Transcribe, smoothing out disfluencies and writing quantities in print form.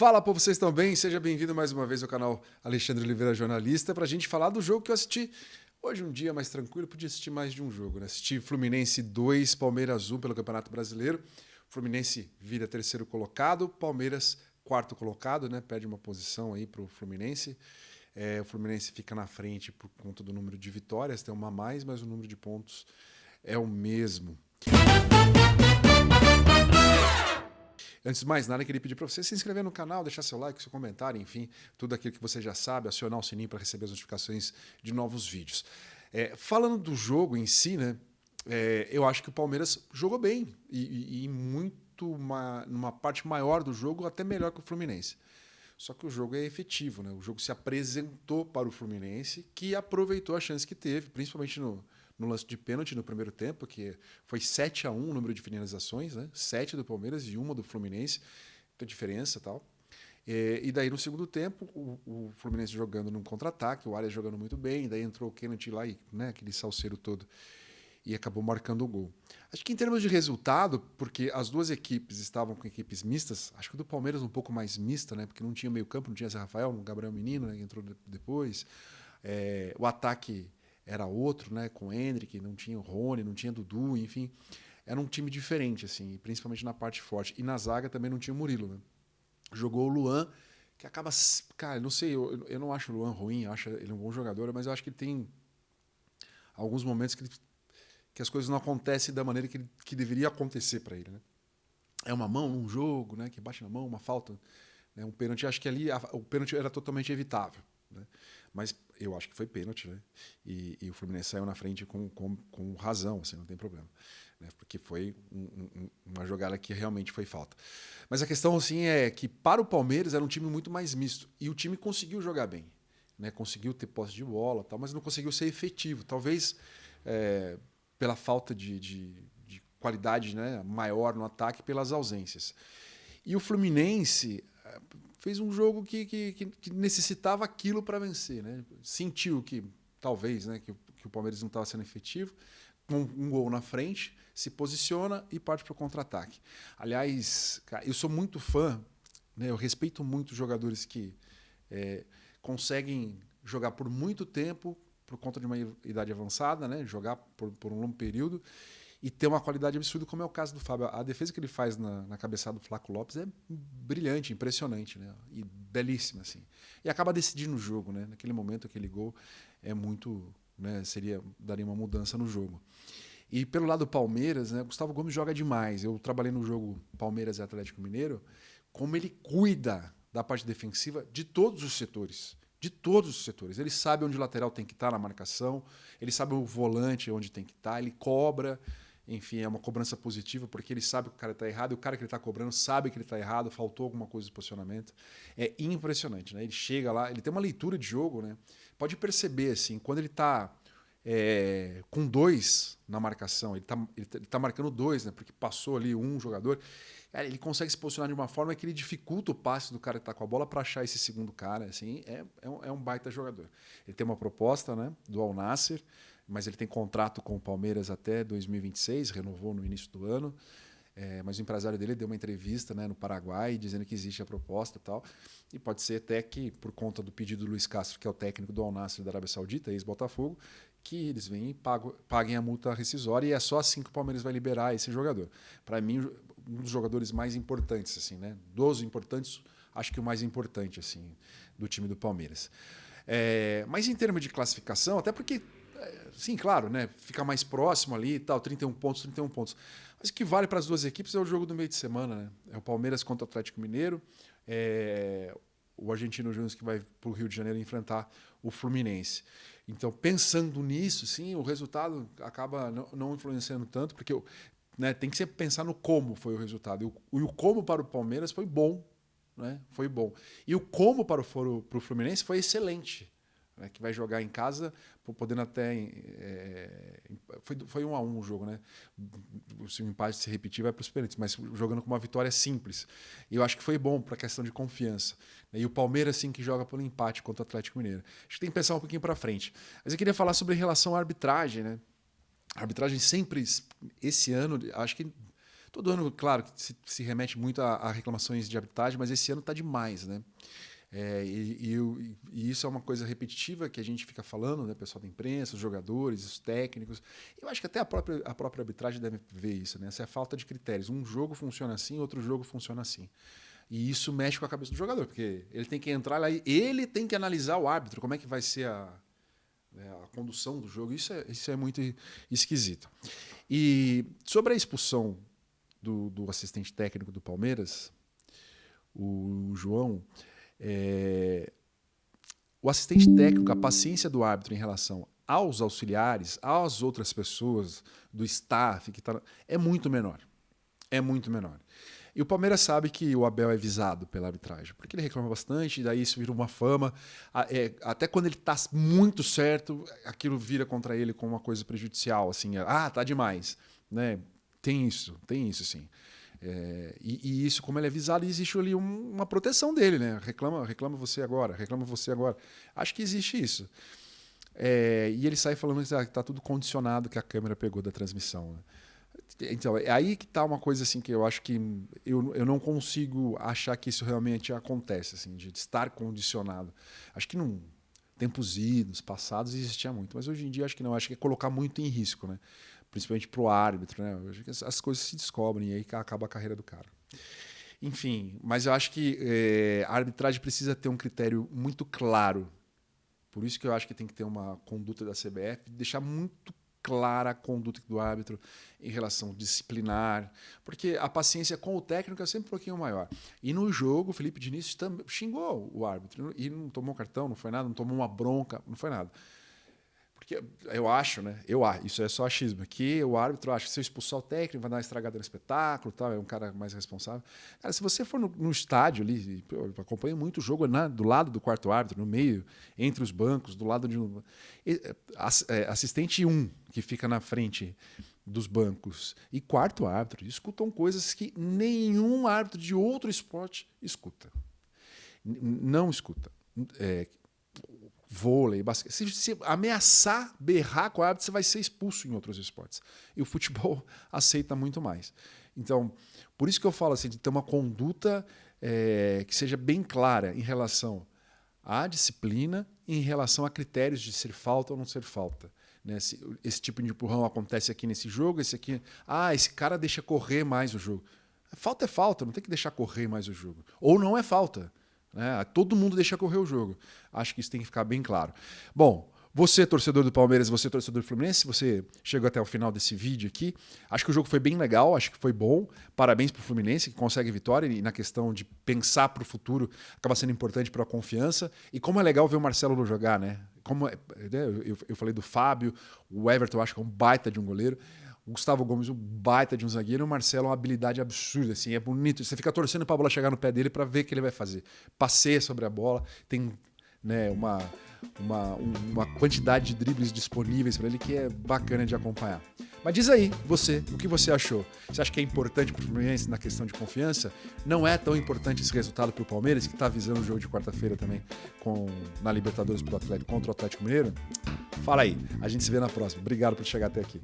Fala, povo, vocês estão bem? Seja bem-vindo mais uma vez ao canal Alexandre Oliveira Jornalista para a gente falar do jogo que eu assisti. Hoje um dia mais tranquilo, podia assistir mais de um jogo, né? Assisti Fluminense 2, Palmeiras 1 pelo Campeonato Brasileiro. Fluminense vira terceiro colocado, Palmeiras quarto colocado, né? Perde uma posição aí para o Fluminense. O Fluminense fica na frente por conta do número de vitórias, tem uma a mais, mas o número de pontos é o mesmo. Antes de mais nada, eu queria pedir para você se inscrever no canal, deixar seu like, seu comentário, enfim, tudo aquilo que você já sabe, acionar o sininho para receber as notificações de novos vídeos. Falando do jogo em si, né, eu acho que o Palmeiras jogou bem e numa parte maior do jogo, até melhor que o Fluminense. Só que o jogo é efetivo, né? O jogo se apresentou para o Fluminense, que aproveitou a chance que teve, principalmente no lance de pênalti no primeiro tempo, que foi 7-1 o número de finalizações, né? 7 do Palmeiras e 1 do Fluminense, tem diferença e tal. E daí no segundo tempo, o Fluminense jogando num contra-ataque, o Arias jogando muito bem, daí entrou o Kennedy lá, né? Aquele salseiro todo, e acabou marcando o gol. Acho que em termos de resultado, porque as duas equipes estavam com equipes mistas, acho que o do Palmeiras um pouco mais mista, né? Porque não tinha meio campo, não tinha Zé Rafael, o Gabriel Menino, né? Que entrou depois. O ataque era outro, né? Com o Endrick, não tinha o Rony, não tinha Dudu, enfim. Era um time diferente, assim, principalmente na parte forte. E na zaga também não tinha o Murilo, né? Jogou o Luan, que acaba... Cara, não sei, eu não acho o Luan ruim, eu acho ele um bom jogador, mas eu acho que ele tem alguns momentos que as coisas não acontecem da maneira que deveria acontecer para ele, né? É uma mão num jogo, né? Que bate na mão, uma falta, né? Um pênalti. Acho que ali o pênalti era totalmente evitável, né? Mas eu acho que foi pênalti, né? E o Fluminense saiu na frente com razão, assim, não tem problema, né? Porque foi uma jogada que realmente foi falta. Mas a questão assim é que para o Palmeiras era um time muito mais misto e o time conseguiu jogar bem, né? Conseguiu ter posse de bola, tal, mas não conseguiu ser efetivo. Talvez pela falta de qualidade, né, maior no ataque, pelas ausências. E o Fluminense fez um jogo que necessitava aquilo para vencer, né? Sentiu que, talvez, né, que o Palmeiras não estava sendo efetivo, com um gol na frente, se posiciona e parte para o contra-ataque. Aliás, cara, eu sou muito fã, né, eu respeito muito jogadores que conseguem jogar por muito tempo, por conta de uma idade avançada, né? Jogar por um longo período e ter uma qualidade absurda, como é o caso do Fábio. A defesa que ele faz na cabeçada do Flaco Lopes é brilhante, impressionante, né? E belíssima, assim. E acaba decidindo o jogo, né? Naquele momento, aquele gol é muito, né? Daria uma mudança no jogo. E pelo lado do Palmeiras, né? Gustavo Gomes joga demais. Eu trabalhei no jogo Palmeiras e Atlético Mineiro, como ele cuida da parte defensiva de todos os setores. De todos os setores. Ele sabe onde o lateral tem que estar na marcação, ele sabe o volante onde tem que estar, ele cobra, enfim, é uma cobrança positiva, porque ele sabe que o cara está errado, e o cara que ele está cobrando sabe que ele está errado, faltou alguma coisa de posicionamento. É impressionante, né? Ele chega lá, ele tem uma leitura de jogo, né? Pode perceber, assim, quando ele está com 2 na marcação, ele tá marcando 2, né? Porque passou ali um jogador. Ele consegue se posicionar de uma forma que ele dificulta o passe do cara que está com a bola para achar esse segundo cara. Assim, é um baita jogador. Ele tem uma proposta, né, do Al Nassr, mas ele tem contrato com o Palmeiras até 2026, renovou no início do ano. Mas o empresário dele deu uma entrevista, né, no Paraguai dizendo que existe a proposta e tal. E pode ser até que, por conta do pedido do Luiz Castro, que é o técnico do Al Nassr da Arábia Saudita, ex-Botafogo, que eles venham e paguem a multa rescisória, e é só assim que o Palmeiras vai liberar esse jogador. Para mim, um dos jogadores mais importantes, assim, né? Dos importantes, acho que o mais importante, assim, do time do Palmeiras. Mas em termos de classificação, até porque, sim, claro, né? Fica mais próximo ali e tal, 31 pontos, 31 pontos. Mas o que vale para as duas equipes é o jogo do meio de semana, né? É o Palmeiras contra o Atlético Mineiro, o Argentino Júnior que vai para o Rio de Janeiro enfrentar o Fluminense. Então, pensando nisso, sim, o resultado acaba não influenciando tanto, porque né, tem que sempre pensar no como foi o resultado. E o como para o Palmeiras foi bom, né? Foi bom. E o como para o Fluminense foi excelente, né? Que vai jogar em casa, podendo até... foi 1-1 o jogo, né? Se o empate se repetir, vai para os pênaltis, mas jogando com uma vitória simples. E eu acho que foi bom para a questão de confiança. E o Palmeiras, sim, que joga pelo empate contra o Atlético Mineiro. Acho que tem que pensar um pouquinho para frente. Mas eu queria falar sobre relação à arbitragem, né? A arbitragem sempre, esse ano, acho que Todo ano, claro, que se remete muito a reclamações de arbitragem, mas esse ano está demais, né? E isso é uma coisa repetitiva que a gente fica falando, né? O pessoal da imprensa, os jogadores, os técnicos. Eu acho que até a própria arbitragem deve ver isso, né? Essa é a falta de critérios. Um jogo funciona assim, outro jogo funciona assim. E isso mexe com a cabeça do jogador, porque ele tem que entrar lá e ele tem que analisar o árbitro, como é que vai ser a condução do jogo. Isso é muito esquisito. E sobre a expulsão do assistente técnico do Palmeiras, o João, o assistente técnico, a paciência do árbitro em relação aos auxiliares, às outras pessoas, do staff, é muito menor. É muito menor. E o Palmeiras sabe que o Abel é visado pela arbitragem, porque ele reclama bastante, e daí isso vira uma fama. Até quando ele está muito certo, aquilo vira contra ele como uma coisa prejudicial. Assim, tá demais. Né? Tem isso sim. E isso, como ele é visado, existe ali uma proteção dele, né? Reclama você agora, reclama você agora. Acho que existe isso. E ele sai falando que está tudo condicionado que a câmera pegou da transmissão. Né? Então, é aí que está uma coisa assim que eu acho que eu não consigo achar que isso realmente acontece, assim, de estar condicionado. Acho que não. Tempos idos, passados, existia muito, mas hoje em dia acho que não. Acho que é colocar muito em risco, né? Principalmente para o árbitro, né? Eu acho que as coisas se descobrem e aí acaba a carreira do cara. Enfim, mas eu acho que a arbitragem precisa ter um critério muito claro. Por isso que eu acho que tem que ter uma conduta da CBF, deixar muito clara a conduta do árbitro em relação disciplinar, porque a paciência com o técnico é sempre um pouquinho maior. E no jogo, o Felipe Diniz xingou o árbitro e não tomou cartão, não foi nada, não tomou uma bronca, não foi nada. Porque eu acho, né? Isso é só achismo, que o árbitro acha que se eu expulsar o técnico vai dar uma estragada no espetáculo, tal, é um cara mais responsável. Cara, se você for no estádio ali, eu acompanho muito o jogo do lado do quarto árbitro, no meio, entre os bancos, do lado de um. Assistente 1, que fica na frente dos bancos, e quarto árbitro, escutam coisas que nenhum árbitro de outro esporte escuta. Não escuta. Vôlei, basquete. Se ameaçar berrar com o árbitro, você vai ser expulso em outros esportes. E o futebol aceita muito mais. Então, por isso que eu falo assim, de ter uma conduta que seja bem clara em relação à disciplina e em relação a critérios de ser falta ou não ser falta. Né? Esse tipo de empurrão acontece aqui nesse jogo, esse aqui... esse cara deixa correr mais o jogo. Falta é falta, não tem que deixar correr mais o jogo. Ou não é falta. Todo mundo deixa correr o jogo. Acho que isso tem que ficar bem claro. Bom, você, torcedor do Palmeiras, você, torcedor do Fluminense, você chegou até o final desse vídeo aqui. Acho que o jogo foi bem legal, acho que foi bom. Parabéns para o Fluminense, que consegue vitória. E na questão de pensar para o futuro, acaba sendo importante para a confiança. E como é legal ver o Marcelo jogar, né? Eu falei do Fábio, o Everton, eu acho que é um baita de um goleiro. O Gustavo Gomes, um baita de um zagueiro, e o Marcelo, uma habilidade absurda, assim, é bonito. Você fica torcendo para a bola chegar no pé dele para ver o que ele vai fazer. Passeia sobre a bola, tem, né, uma quantidade de dribles disponíveis para ele que é bacana de acompanhar. Mas diz aí, você, o que você achou? Você acha que é importante para o Fluminense na questão de confiança? Não é tão importante esse resultado para o Palmeiras, que está visando o jogo de quarta-feira também na Libertadores contra o Atlético Mineiro? Fala aí, a gente se vê na próxima. Obrigado por chegar até aqui.